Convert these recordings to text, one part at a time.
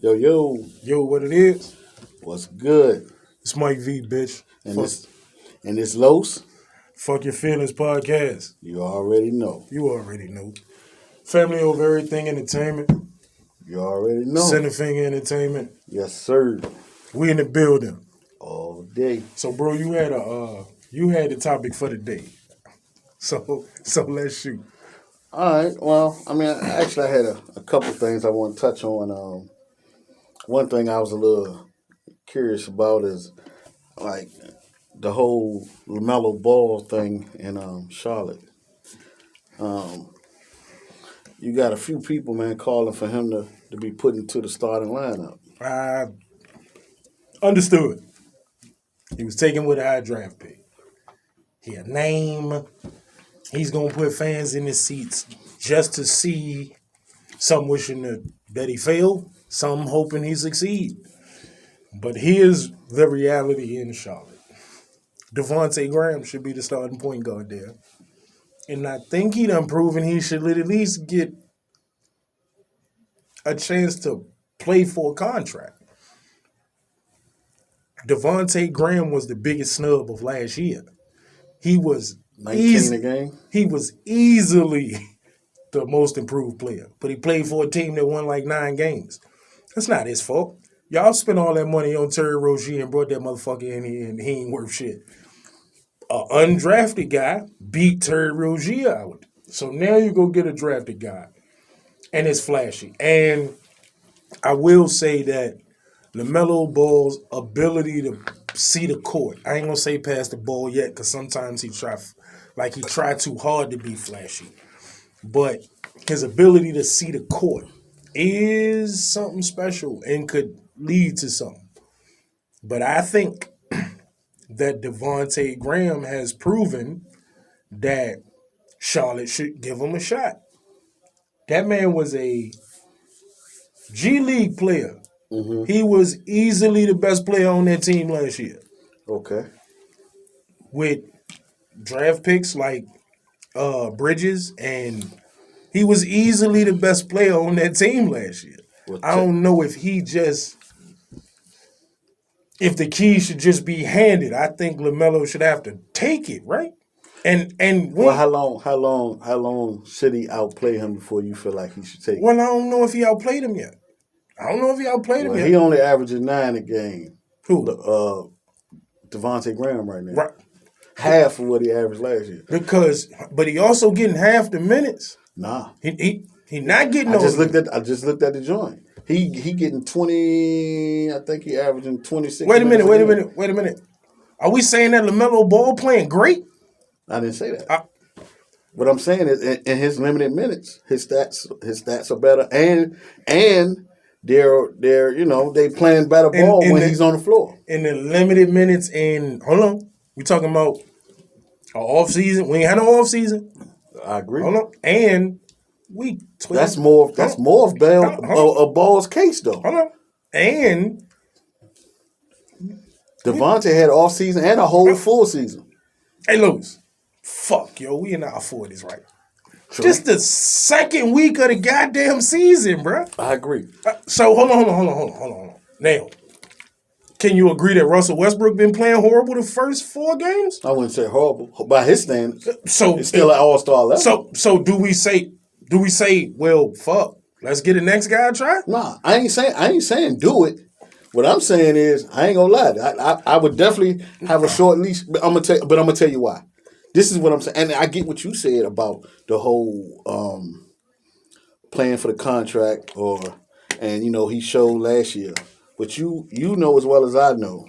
Yo, Yo, what it is? what's good? It's Mike V, bitch. And Fuck, this Los, fuck Your Feelings podcast. you already know. You already know. Family over everything entertainment. You already know. Center Finger Entertainment. Yes, sir. We in the building. All day. So, bro, you had the topic for the day. So let's shoot. All right. Well, I mean, I had a couple things I want to touch on. One thing I was a little curious about is like the whole LaMelo Ball thing in Charlotte. You got a few people, man, calling for him to be put into the starting lineup. I understood. He was taken with a high draft pick. He a name. He's gonna put fans in his seats just to see. Some wishing that he failed, some hoping he succeed. But here's the reality in Charlotte. Devontae Graham should be the starting point guard there. And I think he done proven he should at least get a chance to play for a contract. Devontae Graham was the biggest snub of last year. He was 19 a game. He was easily the most improved player. But he played for a team that won like 9 games. That's not his fault. Y'all spent all that money on Terry Rozier and brought that motherfucker in here and he ain't worth shit. An undrafted guy beat Terry Rozier out. So now you go get a drafted guy. And it's flashy. And I will say that LaMelo Ball's ability to see the court. I ain't gonna say pass the ball yet because sometimes he try too hard to be flashy. But his ability to see the court is something special and could lead to something. But I think that Devontae Graham has proven that Charlotte should give him a shot. That man was a G League player. Mm-hmm. He was easily the best player on that team last year. Okay. With draft picks like Bridges, and he was easily the best player on that team last year. I don't know if the key should just be handed. I think LaMelo should have to take it, right? How long should he outplay him before you feel like he should take it? Well, I don't know if he outplayed him yet. He only averages 9 a game. Who? Devontae Graham right now. Right. Half of what he averaged last year. But he also getting half the minutes. Nah. He not getting I just looked at the joint. He getting 20, I think he averaging 26. Wait a minute. Are we saying that LaMelo Ball playing great? I didn't say that. What I'm saying is in his limited minutes, his stats are better and they playing better ball when he's on the floor. In the limited minutes hold on. We talking about an off season. We ain't had no off season. I agree. Hold on. And week 12. That's more of Ball's case though. Hold on. And Devontae had off season and a whole full season. Hey, Lewis. Fuck, yo. We in our 40s, right? True. Just the second week of the goddamn season, bro. I agree. So hold on. Now, can you agree that Russell Westbrook been playing horrible the first 4 games? I wouldn't say horrible by his standards. So it's still an all-star level. So do we say, well, fuck, let's get the next guy a try? Nah, I ain't saying do it. What I'm saying is, I ain't gonna lie. I would definitely have a short leash, but I'm gonna tell you why. This is what I'm saying, and I get what you said about the whole playing for the contract, and he showed last year. But you know as well as I know,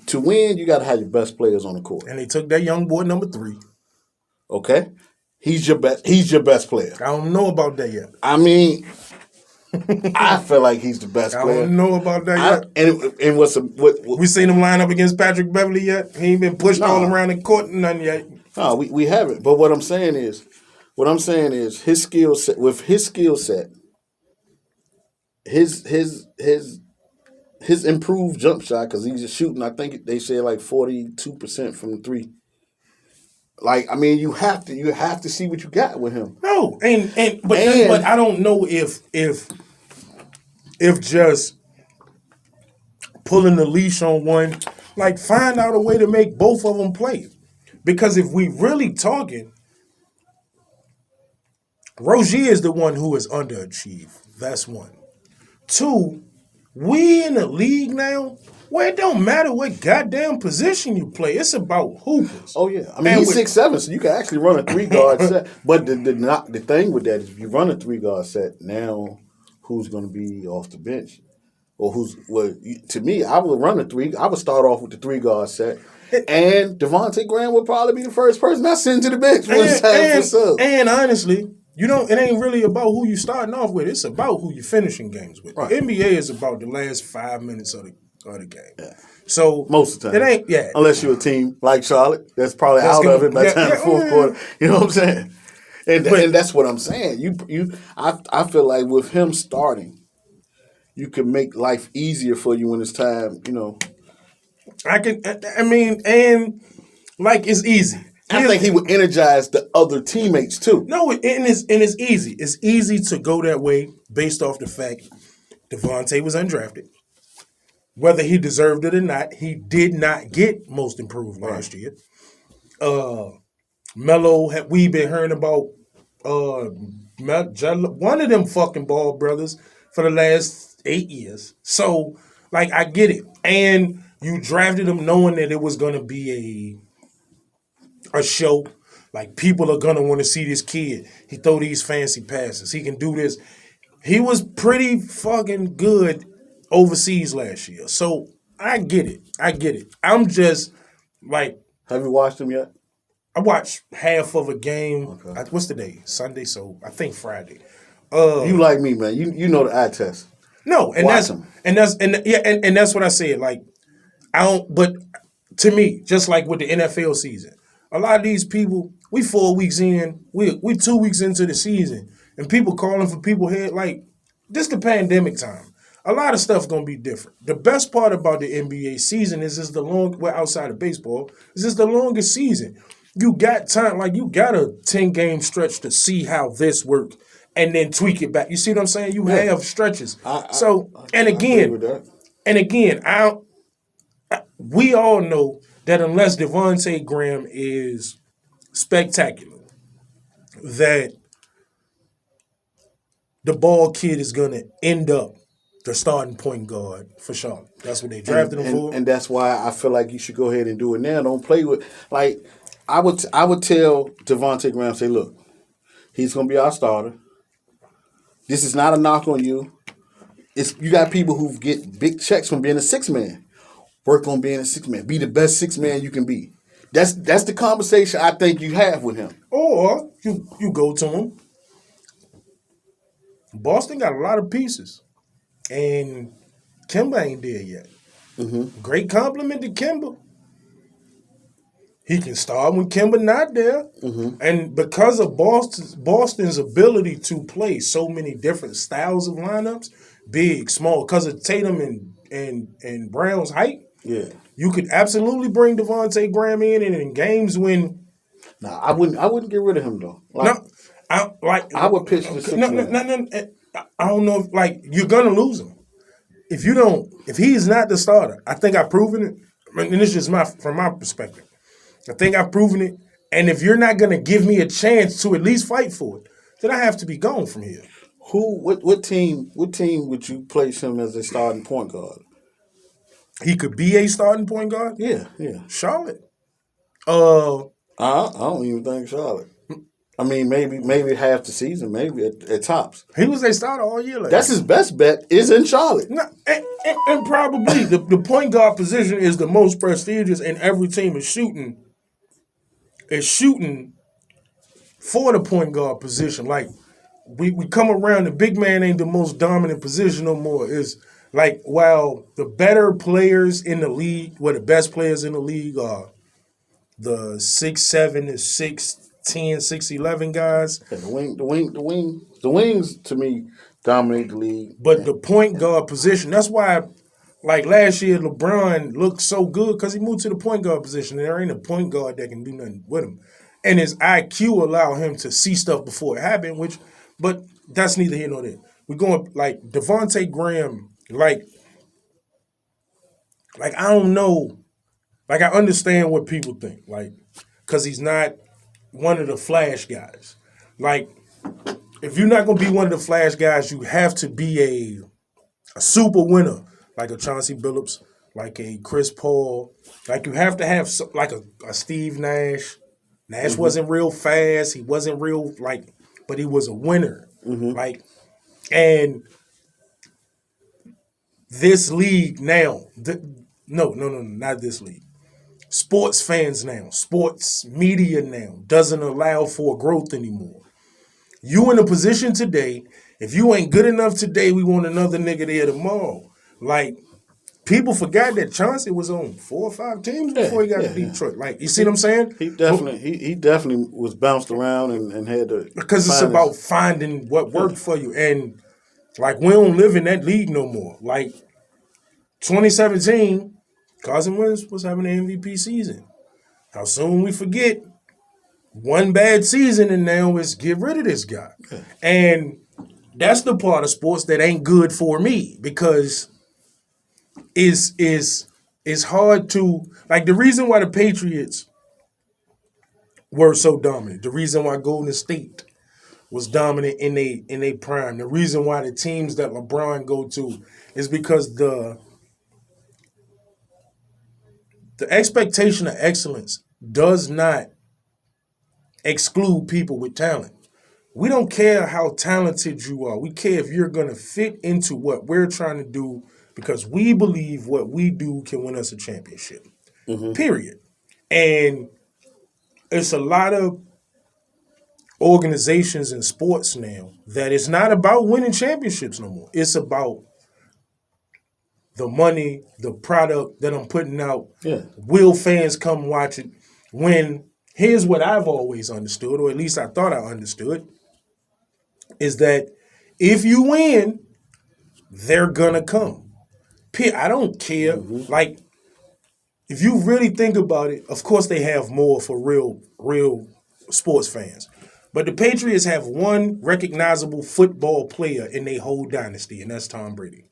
to win, you got to have your best players on the court. And they took that young boy number 3. Okay, he's your best player. I don't know about that yet. I mean, I feel like he's the best player. I don't know about that yet. And we seen him line up against Patrick Beverly yet? He ain't been pushed all around the court and nothing yet. No, we haven't. But what I'm saying is his skill set. With his skill set, his improved jump shot, because he's just shooting. I think they say like 42% from 3. Like, I mean, you have to see what you got with him. No, but I don't know if if just pulling the leash on one, like find out a way to make both of them play. Because if we really talking, Rozier is the one who is underachieved. That's one. Two, we in the league now where it don't matter what goddamn position you play. It's about hoopers. Oh yeah, I mean he's 6'7", so you can actually run a 3-guard set. But the thing with that is, if you run a 3-guard set, now who's going to be off the bench, or to me, I would run I would start off with the 3-guard set, and Devontae Graham would probably be the first person I send to the bench when it's time for subs. And honestly, it ain't really about who you starting off with. It's about who you finishing games with. Right. The NBA is about the last 5 minutes of the game. Yeah. So most of the time, it ain't. Yeah, unless you're a team like Charlotte, that's probably out of it by the time the fourth quarter. You know what I'm saying? And that's what I'm saying. I feel like with him starting, you can make life easier for you when it's time. It's easy. I think he would energize the other teammates too. No, it's easy. It's easy to go that way based off the fact Devontae was undrafted. Whether he deserved it or not, he did not get most improved last year. Melo, we been hearing about one of them fucking ball brothers for the last 8 years. So, I get it. And you drafted him knowing that it was going to be a show. Like, people are going to want to see this kid. He throw these fancy passes. He can do this. He was pretty fucking good overseas last year. So, I get it. I'm just, Have you watched him yet? I watched half of a game. Okay. What's the day? Sunday, so I think Friday. You like me, man. You know the eye test. No, and Watch that's what I said. But to me, just like with the NFL season, a lot of these people, we 4 weeks in, we 2 weeks into the season, and people calling for people here, this the pandemic time. A lot of stuff gonna be different. The best part about the NBA season is outside of baseball, is the longest season. You got time, you got a 10-game stretch to see how this works and then tweak it back. You see what I'm saying? You have stretches. We all know that unless Devontae Graham is spectacular, that the ball kid is going to end up the starting point guard for Charlotte. That's what they drafted him for. And that's why I feel like you should go ahead and do it now. Don't play with, I would tell Devontae Graham, say, look, he's going to be our starter. This is not a knock on you. You got people who get big checks from being a 6-man. Work on being a 6-man. Be the best 6-man you can be. That's the conversation I think you have with him. Or you go to him. Boston got a lot of pieces. And Kemba ain't there yet. Mm-hmm. Great compliment to Kemba. He can start when Kemba not there. Mm-hmm. And because of Boston's ability to play so many different styles of lineups, big, small, because of Tatum and Brown's height, you could absolutely bring Devontae Graham in games when... No, I wouldn't get rid of him, though. I would pitch the 6-man. I don't know if, you're going to lose him. If he's not the starter, I think I've proven it. And it's just from my perspective. I think I've proven it. And if you're not going to give me a chance to at least fight for it, then I have to be gone from here. What team would you place him as a starting point guard? He could be a starting point guard? Yeah. Charlotte. I don't even think Charlotte. I mean, maybe half the season, maybe at tops. He was a starter all year. That's his best bet is in Charlotte. No, and probably the point guard position is the most prestigious, and every team is shooting for the point guard position. We come around, the big man ain't the most dominant position no more. It's while the better players in the league, the best players in the league are the 6'7" to 6'10", 6'11" guys. Yeah, the wings to me dominate the league. But the point guard position, that's why, last year, LeBron looked so good because he moved to the point guard position. And there ain't a point guard that can do nothing with him. And his IQ allowed him to see stuff before it happened, but that's neither here nor there. we're going like Devontae Graham, like I don't know, like I understand what people think, like because he's not one of the flash guys. Like if you're not gonna be one of the flash guys, you have to be a super winner, like a Chauncey Billups, like a Chris Paul. Like you have to have like a Steve Nash. Nash wasn't real fast. He wasn't real like, but he was a winner. Like, and this league now, no, not this league. Sports fans now, sports media now doesn't allow for growth anymore. You in a position today, if you ain't good enough today, we want another nigga there tomorrow. Like, people forgot that Chauncey was on 4 or 5 teams before he got to Detroit. Like, you see what I'm saying? He definitely was bounced around and had to, because it's about finding what worked for you. And like we don't live in that league no more. Like 2017, Carson Wentz was having an MVP season. How soon we forget one bad season and now it's get rid of this guy. And that's the part of sports that ain't good for me because it's hard to like the reason why the Patriots were so dominant, the reason why Golden State was dominant in a prime, the reason why the teams that LeBron go to is because the expectation of excellence does not exclude people with talent. We don't care how talented you are. We care if you're going to fit into what we're trying to do because we believe what we do can win us a championship. Period. And it's a lot of organizations in sports now that it's not about winning championships no more. It's about the money, the product that I'm putting out. Yeah. Will fans come watch it? When here's what I've always understood, or at least I thought I understood, is that if you win, they're gonna come. I don't care. Like, if you really think about it, of course they have more for real sports fans. But the Patriots have one recognizable football player in their whole dynasty, and that's Tom Brady.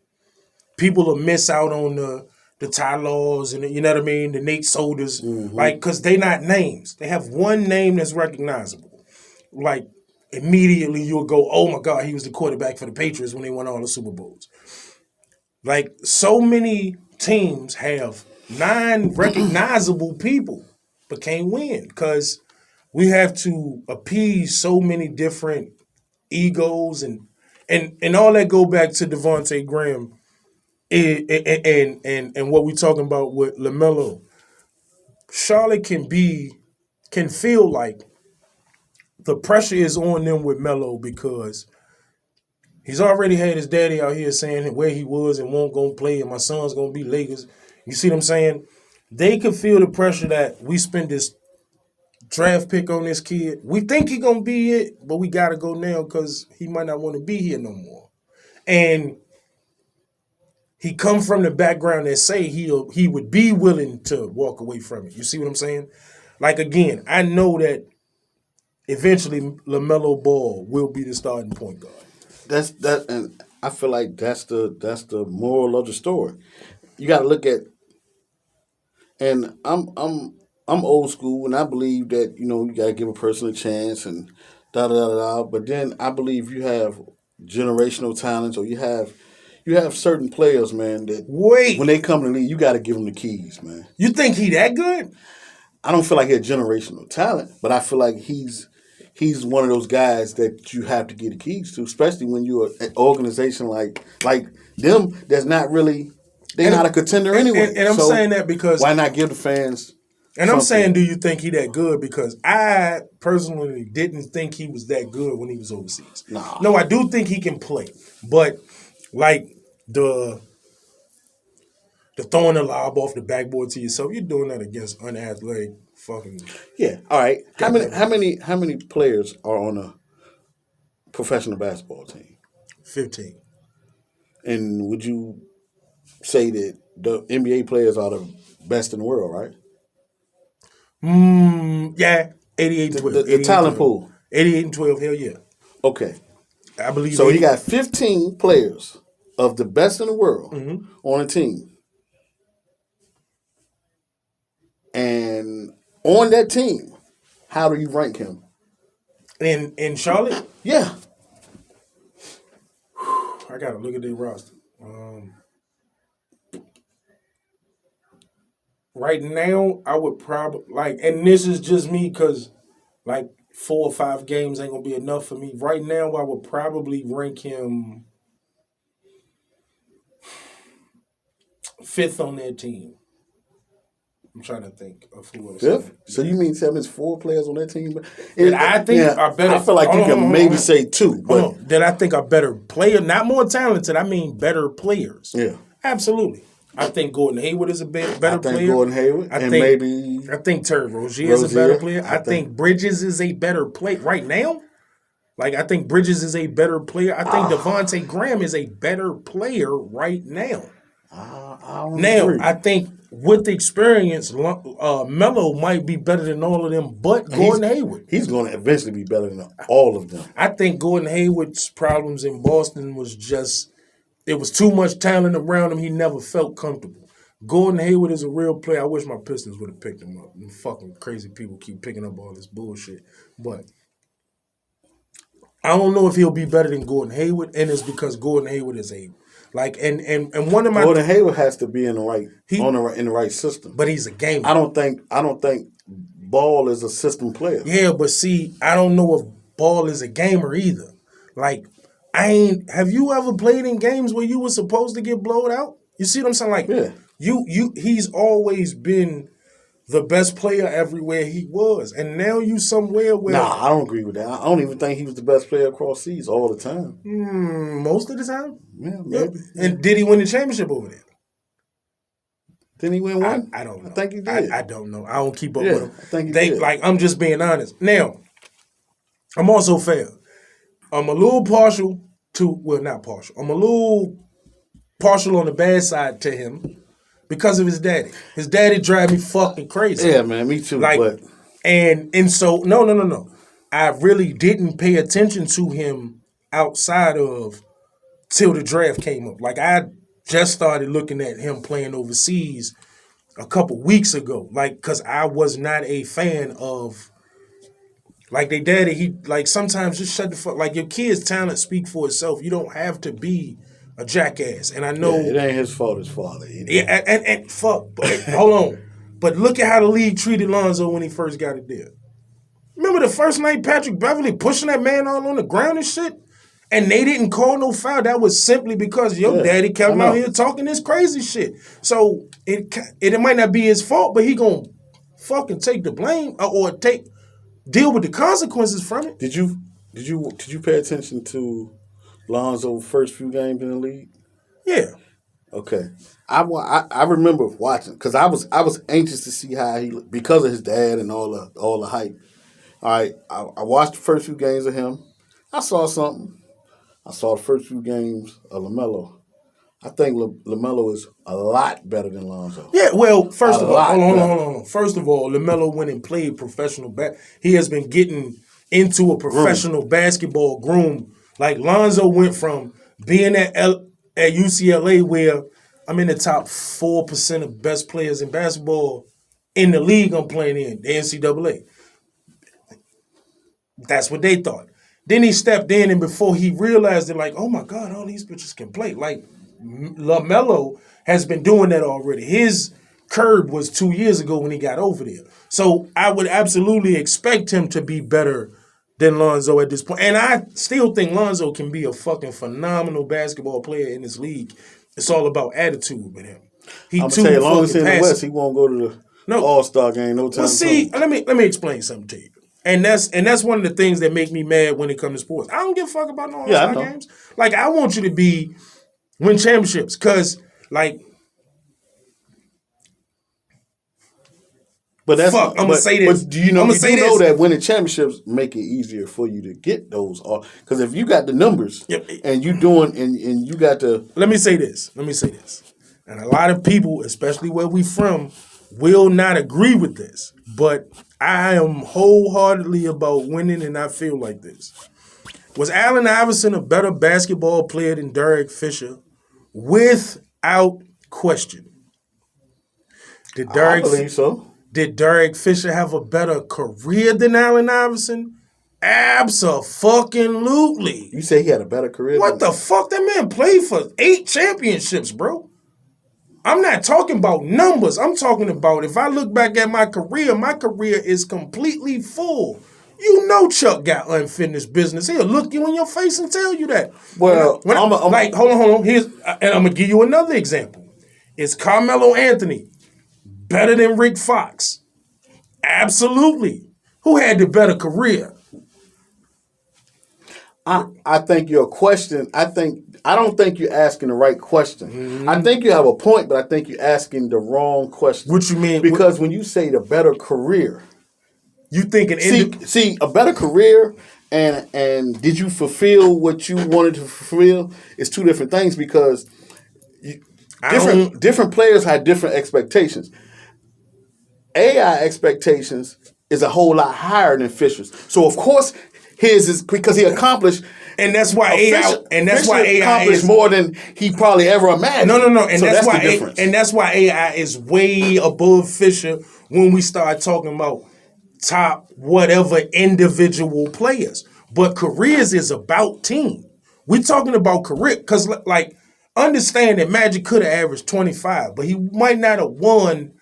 People will miss out on the Ty Laws and you know what I mean, the Nate Soldiers, like because they not names. They have one name that's recognizable. Like immediately you'll go, oh my God, he was the quarterback for the Patriots when they won all the Super Bowls. Like so many teams have 9 recognizable people but can't win because we have to appease so many different egos and all that go back to Devontae Graham and what we're talking about with LaMelo. Charlotte can feel like the pressure is on them with Melo because he's already had his daddy out here saying where he was and won't go play and my son's gonna be Lakers. You see what I'm saying? They could feel the pressure that we spend this draft pick on this kid. We think he gonna be it, but we gotta go now because he might not want to be here no more. And he come from the background that say he would be willing to walk away from it. You see what I'm saying? Like again, I know that eventually LaMelo Ball will be the starting point guard. And I feel like that's the moral of the story. You got to look at, and I'm old school, and I believe that you got to give a person a chance and da da da da. But then I believe you have generational talents, or you have certain players, man, that when they come to the league, you got to give them the keys, man. You think he that good? I don't feel like he's generational talent, but I feel like he's one of those guys that you have to get the keys to, especially when you're an organization like them that's not really, they're not a contender anyway. And I'm saying that because why not give the fans and something? I'm saying, do you think he that good? Because I personally didn't think he was that good when he was overseas. Nah. No, I do think he can play, but like the throwing the lob off the backboard to yourself, you're doing that against unathletic fucking. Yeah. All right. How many players are on a professional basketball team? 15. And would you say that the NBA players are the best in the world, right? Yeah. 88 and 12. The talent pool. 88 and 12, hell yeah. Okay. I believe So he got 15 players of the best in the world on a team. And on that team, how do you rank him? in Charlotte. Yeah. I gotta look at their roster. Right now, I would probably and this is just me because 4 or 5 games ain't gonna be enough for me. Right now, I would probably rank him 5th on that team. I'm trying to think of who else. Fifth? So you mean tell me it's 4 players on that team? That I think are better. I feel like you can maybe say 2. But that I think are better players, not more talented. I mean better players. Yeah. Absolutely. I think Gordon Hayward is a better player. I think Gordon Hayward I think Terry Rozier is a better player. I think Bridges is a better player right now. I think Bridges is a better player. I think Devontae Graham is a better player right now. I don't agree. I think with the experience, Melo might be better than all of them, but Gordon Hayward. He's going to eventually be better than all of them. I think Gordon Hayward's problems in Boston was just, there was too much talent around him. He never felt comfortable. Gordon Hayward is a real player. I wish my Pistons would have picked him up. And fucking crazy people keep picking up all this bullshit. But I don't know if he'll be better than Gordon Hayward, and it's because Gordon Hayward is a and one of my Gordon Hayward has to be in the right system. But he's a gamer. I don't think Ball is a system player. Yeah, but see, I don't know if Ball is a gamer either. Have you ever played in games where you were supposed to get blowed out? You see what I'm saying? He's always been the best player everywhere he was. And now you somewhere where... Nah, I don't agree with that. I don't even think he was the best player across seas all the time. Most of the time? Yeah, maybe. And did he win the championship over there? Didn't he win one? I don't know. I think he did. I don't know. I don't keep up with him. I think he did. I'm just being honest. Now, I'm also fair. I'm a little partial to... Well, not partial. I'm a little partial on the bad side to him. Because of his daddy. His daddy drive me fucking crazy. Yeah, man, me too. And so no. I really didn't pay attention to him outside of till the draft came up. I just started looking at him playing overseas a couple weeks ago. Cause I was not a fan of their daddy, he sometimes just shut the fuck your kid's talent speak for itself. You don't have to be a jackass, and I know it ain't his fault. His father. Yeah, and fuck. But, hold on. But look at how the league treated Lonzo when he first got it there. Remember the first night Patrick Beverly pushing that man all on the ground and shit, and they didn't call no foul. That was simply because your daddy kept him out here talking this crazy shit. So it might not be his fault, but he gonna fucking take the blame or deal with the consequences from it. Did you pay attention to Lonzo's first few games in the league? Yeah. Okay. I remember watching because I was anxious to see how he because of his dad and all the hype. All right, I watched the first few games of him. I saw something. I saw the first few games of LaMelo. I think LaMelo is a lot better than Lonzo. Yeah, well, first of all, hold on. First of all, LaMelo went and played professional He has been getting into a professional basketball groom. Lonzo went from being at UCLA where I'm in the top 4% of best players in basketball in the league I'm playing in, the NCAA. That's what they thought. Then he stepped in, and before he realized it, oh my God, all these bitches can play. LaMelo has been doing that already. His curb was 2 years ago when he got over there. So I would absolutely expect him to be better than Lonzo at this point. And I still think Lonzo can be a fucking phenomenal basketball player in this league. It's all about attitude with him. I'm gonna tell you, as long as he's in the West, he won't go to the All-Star game no time. Well, see, let me explain something to you. And that's one of the things that make me mad when it comes to sports. I don't give a fuck about no All-Star games. I want you to win championships, because But that's fuck. I'm gonna say this. But do you know? You do know that winning championships make it easier for you to get those. Because if you got the numbers and you doing and you got the. Let me say this. And a lot of people, especially where we from, will not agree with this. But I am wholeheartedly about winning, and I feel like this. Was Allen Iverson a better basketball player than Derek Fisher? Without question. I believe so. Did Derek Fisher have a better career than Allen Iverson? Absolutely. You say he had a better career? What the fuck? That man played for 8 championships, bro. I'm not talking about numbers. I'm talking about if I look back at my career is completely full. You know Chuck got unfinished business. He'll look you in your face and tell you that. Well, hold on. Here's, and I'm going to give you another example. Is Carmelo Anthony better than Rick Fox? Absolutely. Who had the better career? I think your question, I don't think you're asking the right question. Mm-hmm. I think you have a point, but I think you're asking the wrong question. What you mean? Because when you say the better career, you think see a better career and did you fulfill what you wanted to fulfill is two different things because different players had different expectations. AI expectations is a whole lot higher than Fisher's. So of course his is because he accomplished, and that's why AI accomplished more than he probably ever imagined. No, and so that's why AI is way above Fisher when we start talking about top whatever individual players. But careers is about team. We're talking about career because like understand that Magic could have averaged 25, but he might not have won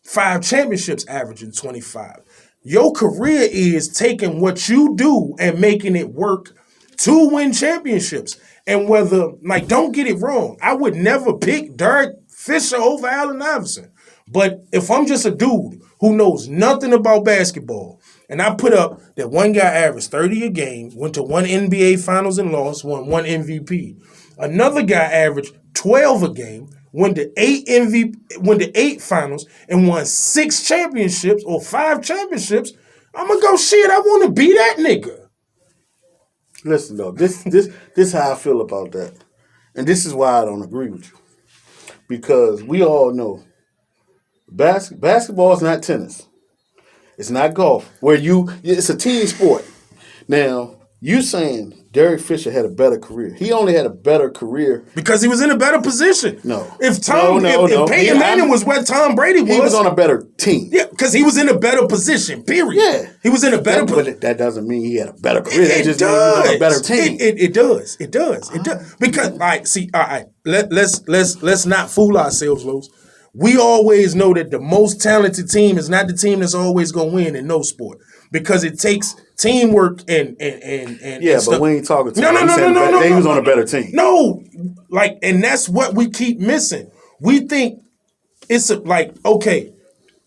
5 championships averaging 25. Your career is taking what you do and making it work to win championships. And whether, like, don't get it wrong, I would never pick Derek Fisher over Allen Iverson. But if I'm just a dude who knows nothing about basketball, and I put up that one guy averaged 30 a game, went to 1 NBA Finals and lost, won 1 MVP. Another guy averaged 12 a game, went to 8 finals, and won 6 championships or 5 championships. I'm gonna go shit. I want to be that nigga. Listen though, this is how I feel about that, and this is why I don't agree with you, because we all know basketball is not tennis, it's not golf, where it's a team sport. Now you saying Derek Fisher had a better career. He only had a better career because he was in a better position. No. If Peyton Manning was where Tom Brady was, he was on a better team. Yeah, because he was in a better position. Period. Yeah, he was in a better position. But that doesn't mean he had a better career. That just means he was on a better team. It does. Because all right. Let's not fool ourselves, Los. We always know that the most talented team is not the team that's always gonna win in no sport. Because it takes teamwork and yeah, and but we ain't talking to no. He was on a better team. No, and that's what we keep missing. We think it's okay,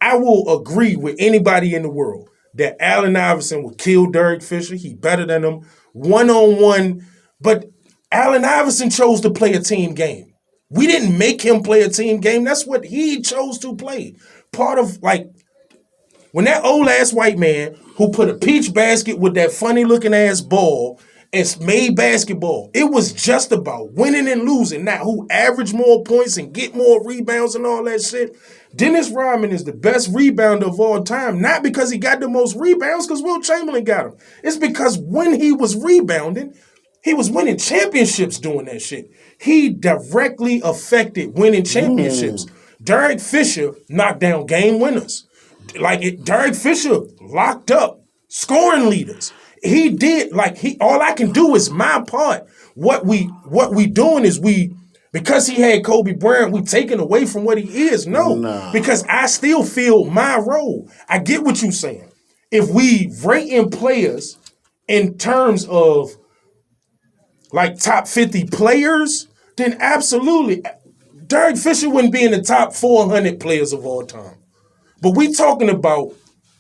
I will agree with anybody in the world that Allen Iverson would kill Derek Fisher. He better than him 1-on-1. But Allen Iverson chose to play a team game. We didn't make him play a team game. That's what he chose to play. Part of when that old ass white man who put a peach basket with that funny looking ass ball and made basketball, it was just about winning and losing, not who averaged more points and get more rebounds and all that shit. Dennis Rodman is the best rebounder of all time, not because he got the most rebounds, because Wilt Chamberlain got him. It's because when he was rebounding, he was winning championships doing that shit. He directly affected winning championships. Derek Fisher knocked down game winners. Derek Fisher locked up scoring leaders. He did all I can do is my part. What we doing is because he had Kobe Bryant, we taking away from what he is. No, because I still feel my role. I get what you're saying. If we rating players in terms of top 50 players, then absolutely Derek Fisher wouldn't be in the top 400 players of all time. But we talking about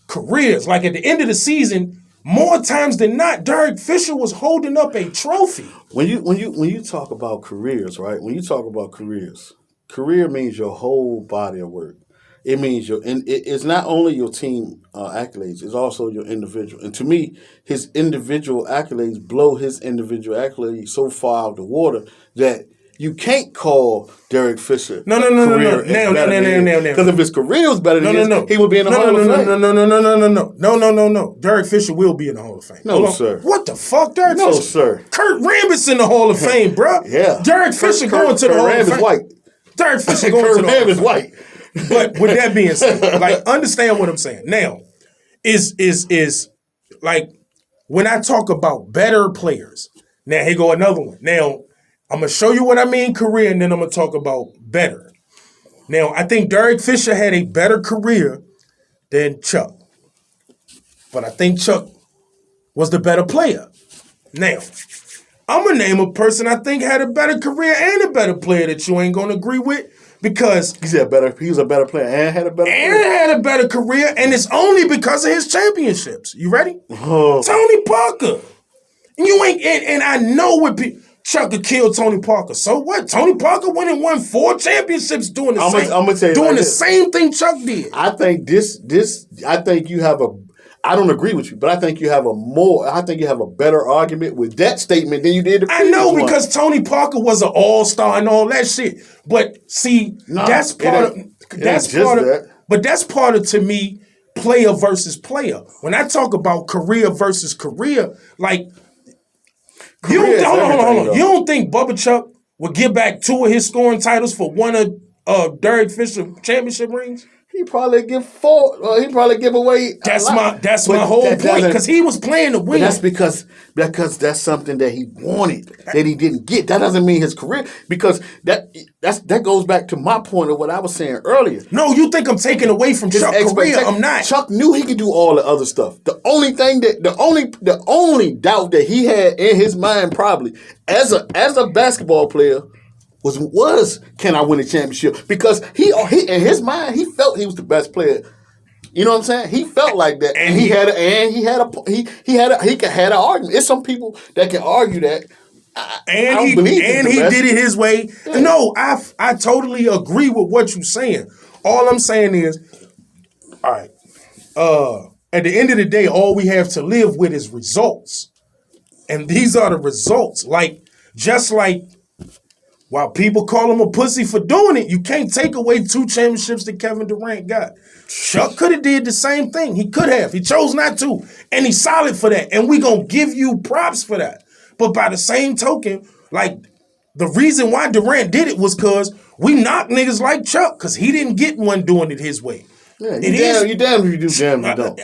careers. At the end of the season, more times than not, Derek Fisher was holding up a trophy. When you talk about careers, right? When you talk about careers, career means your whole body of work. It means it's not only your team accolades, it's also your individual. And to me, his individual accolades blow his individual accolades so far out the water that you can't call Derek Fisher. No. Because if his career was better than his, he would be in the Hall of Fame. No. Derek Fisher will be in the Hall of Fame. No, sir. What the fuck, Derek Fisher? No, sir. Kurt Rambis in the Hall of Fame, bro. Yeah. Derek Fisher going to the Hall of Fame. White. Derek Fisher going to the Hall of Fame. Kurt Rambis white. But with that being said, like, understand what I'm saying. Now, is like, when I talk about better players, now here go another one. Now, I'm going to show you what I mean career, and then I'm going to talk about better. Now, I think Derek Fisher had a better career than Chuck. But I think Chuck was the better player. Now, I'm going to name a person I think had a better career and a better player that you ain't going to agree with, because he was a better player and had a better career. And had a better career, and it's only because of his championships. You ready? Oh. Tony Parker. You ain't, and I know what Chuck could kill Tony Parker. So what? Tony Parker went and won 4 championships doing the same thing Chuck did. I think I think you have I don't agree with you, but I think you have a better argument with that statement than you did the previous I know, one. because Tony Parker was an all-star and all that shit. But see, that's part of, to me, player versus player. When I talk about career versus career, like, hold on. You don't think Bubba Chuck would give back 2 of his scoring titles for one of Derek Fisher championship rings? He probably give 4. He probably give away. That's my whole point, because he was playing to win. That's because that's something that he wanted that he didn't get. That doesn't mean his career, because that goes back to my point of what I was saying earlier. No, you think I'm taking away from Chuck's career? I'm not. Chuck knew he could do all the other stuff. The only doubt that he had in his mind, probably as a basketball player, was can I win a championship? Because he in his mind, he felt he was the best player. You know what I'm saying? He felt like that, and he had an argument. It's some people that can argue that. He did it his way. Yeah. No, I totally agree with what you're saying. All I'm saying is, all right. At the end of the day, all we have to live with is results, and these are the results. Like, just like. While people call him a pussy for doing it, you can't take away 2 championships that Kevin Durant got. Chuck could have did the same thing. He could have. He chose not to. And he's solid for that. And we going to give you props for that. But by the same token, like, the reason why Durant did it was because we knocked niggas like Chuck, because he didn't get one doing it his way. Yeah, you damn if you do, damn if you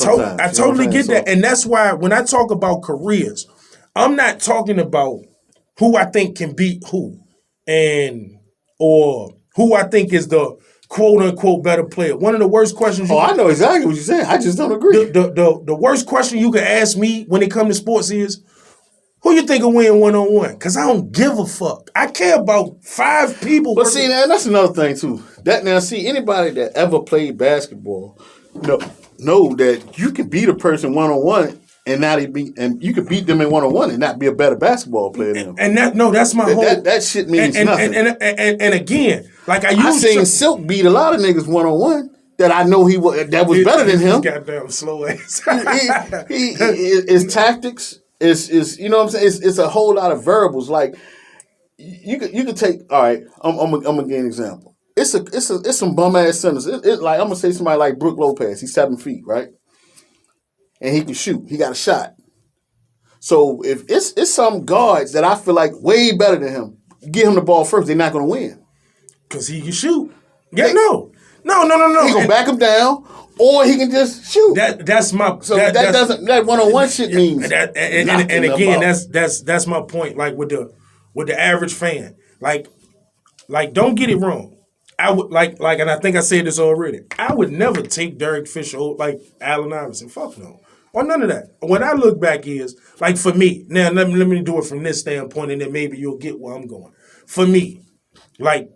don't. I totally get that. And that's why when I talk about careers, I'm not talking about who I think can beat who. Or who I think is the quote unquote better player. One of the worst questions. I know exactly what you're saying. I just don't agree. The worst question you can ask me when it comes to sports is, who you think will win 1-on-1? Because I don't give a fuck. I care about 5 people. But see, that's another thing too. Anybody that ever played basketball, know that you can beat a person 1-on-1. And you could beat them in 1-on-1 and not be a better basketball player than them. And that's my whole. That shit means nothing. And again, like I seen Silk beat a lot of niggas 1-on-1 that I know he was better than him. Goddamn slow ass. His tactics is you know what I'm saying. It's a whole lot of variables. Like you could take. All right, I'm gonna give an example. It's some bum ass centers. It's like I'm gonna say somebody like Brook Lopez. He's 7 feet, right? And he can shoot. He got a shot. So if it's some guards that I feel like way better than him, give him the ball first, they're not going to win. Because he can shoot. Yeah, no. He can back him down, or he can just shoot. That's my. So that 1-on-1 shit means. And again, that's my point. Like with the average fan, like don't get it wrong. I would and I think I said this already. I would never take Derek Fisher like Allen Iverson. Fuck no. Or none of that. When I look back is, like for me, now let me do it from this standpoint, and then maybe you'll get where I'm going. For me, like,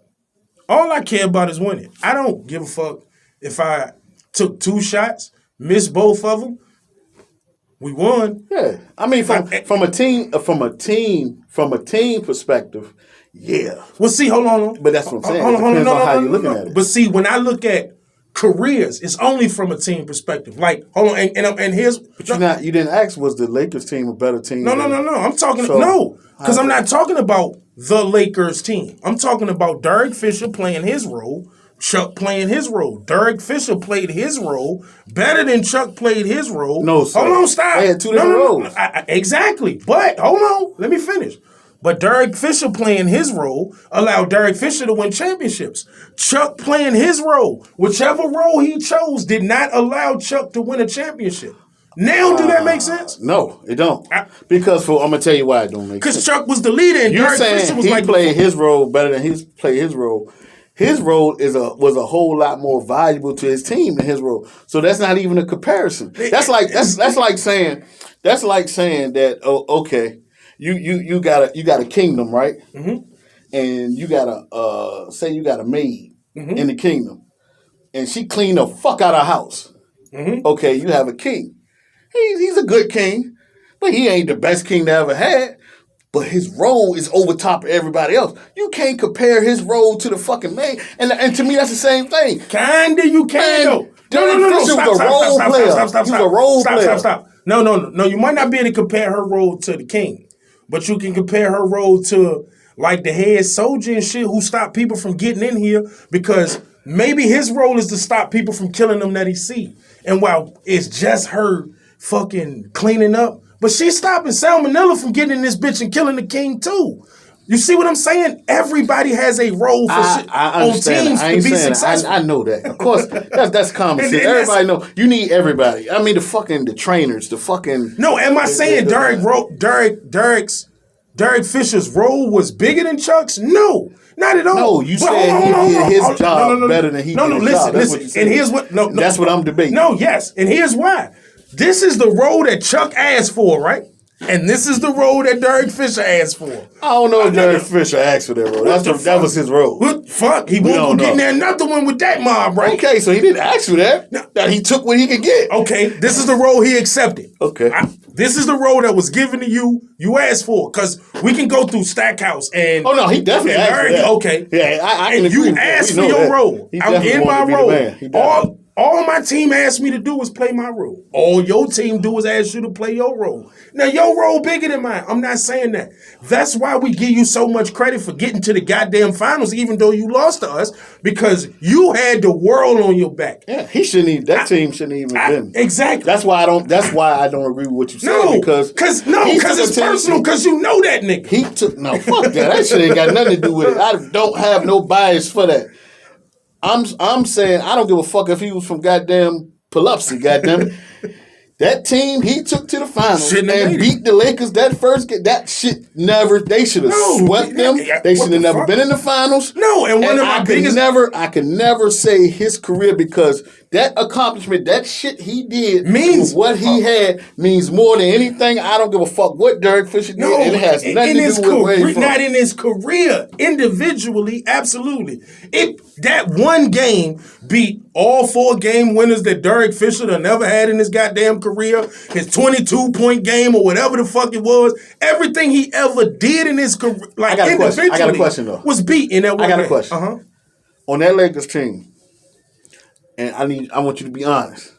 all I care about is winning. I don't give a fuck if I took 2 shots, missed both of them. We won. Yeah. I mean, from a team perspective, yeah. Well, see, hold on. But that's what I'm saying. It depends on how you're looking at it. But see, when I look at careers, it's only from a team perspective. Like, hold on, and here's. But you didn't ask, was the Lakers team a better team? No. I'm talking because I'm not talking about the Lakers team. I'm talking about Derek Fisher playing his role, Chuck playing his role. Derek Fisher played his role better than Chuck played his role. No, sir. Hold on, stop. They had two different roles. Exactly. But hold on, let me finish. But Derek Fisher playing his role allowed Derek Fisher to win championships. Chuck playing his role, whichever role he chose, did not allow Chuck to win a championship. Now, do that make sense? No, it don't. Because I'm gonna tell you why it don't make sense. Because Chuck was the leader, and Derek Fisher was he played his role better than he played his role. His role was a whole lot more valuable to his team than his role. So that's not even a comparison. That's like saying that okay, you got a kingdom, right? Mm-hmm. And you got a maid in the kingdom, and she cleaned the fuck out of house. Mm-hmm. Okay, you have a king. He's a good king, but he ain't the best king they ever had. But his role is over top of everybody else. You can't compare his role to the fucking man. And to me, that's the same thing. Kinda, you can though. No. Stop. No. You might not be able to compare her role to the king, but you can compare her role to like the head soldier and shit who stopped people from getting in here because maybe his role is to stop people from killing them that he see. And while it's just her fucking cleaning up, but she's stopping salmonella from getting in this bitch and killing the king too. You see what I'm saying? Everybody has a role for on teams to be successful. I know that. Of course, that's common sense. Everybody know. You need everybody. I mean, the trainers, the fucking. No, am I saying Derek Fisher's role was bigger than Chuck's? No. Not at all. No, you said he did his job better than he did his job. That's what you said. And here's what. No, that's what I'm debating. No, yes, and here's why. This is the role that Chuck asked for, right? And this is the role that Derek Fisher asked for. I don't know if Derek Fisher asked for that role. That was his role. What the fuck? He won't get in there another one with that mob, right? Okay, so he didn't ask for that. No. That he took what he could get. Okay, this is the role he accepted. Okay. This is the role that was given to you. You asked for, because we can go through Stackhouse and. Oh no, he definitely asked for that. Okay. Yeah, I can and agree you asked for your role. I'm in my role. All my team asked me to do was play my role. All your team do is ask you to play your role. Now, your role bigger than mine. I'm not saying that. That's why we give you so much credit for getting to the goddamn finals, even though you lost to us, because you had the world on your back. Yeah, he shouldn't even. That team shouldn't even been. Exactly. That's why I don't agree with what you said. Because it's personal. Because you know that nigga. Fuck that. That shit ain't got nothing to do with it. I don't have no bias for that. I'm saying I don't give a fuck if he was from goddamn Biloxi, goddamn. That team he took to the finals and beat the Lakers that first game. That shit they should have swept them. They should have never been in the finals. No, and one of my biggest I can never say his career because that accomplishment, that shit he did means what he had means more than anything. I don't give a fuck what Derek Fisher did. And it has nothing to do with where he's from. Not in his career. Individually, absolutely. That one game beat all 4 game winners that Derek Fisher done never had in his goddamn career. His 22-point game or whatever the fuck it was. Everything he ever did in his career, like individually, I got a question though. Was beat in that one game. I got a question. On that Lakers team, and I want you to be honest.